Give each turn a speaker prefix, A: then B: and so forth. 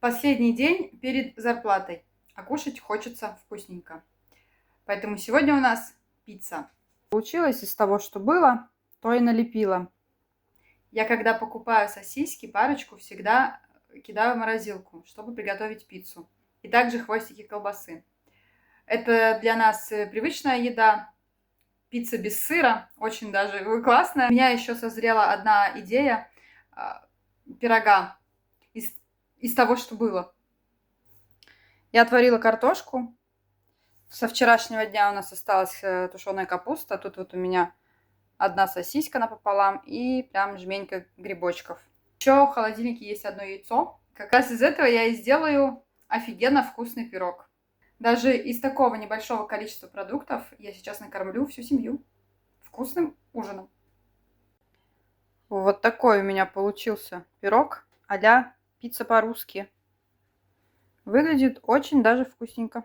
A: Последний день перед зарплатой, а кушать хочется вкусненько. Поэтому сегодня у нас пицца. Получилось из того, что было, то и налепила. Я когда покупаю сосиски, парочку всегда кидаю в морозилку, чтобы приготовить пиццу. И также хвостики колбасы. Это для нас привычная еда. Пицца без сыра, очень даже классная. У меня еще созрела одна идея пирога из того, что было. Я отварила картошку. Со вчерашнего дня у нас осталась тушеная капуста. Тут вот у меня одна сосиска напополам и прям жменька грибочков. Еще в холодильнике есть одно яйцо. Как раз из этого я и сделаю офигенно вкусный пирог. Даже из такого небольшого количества продуктов я сейчас накормлю всю семью вкусным ужином. Вот такой у меня получился пирог а-ля пицца по-русски. Выглядит очень даже вкусненько.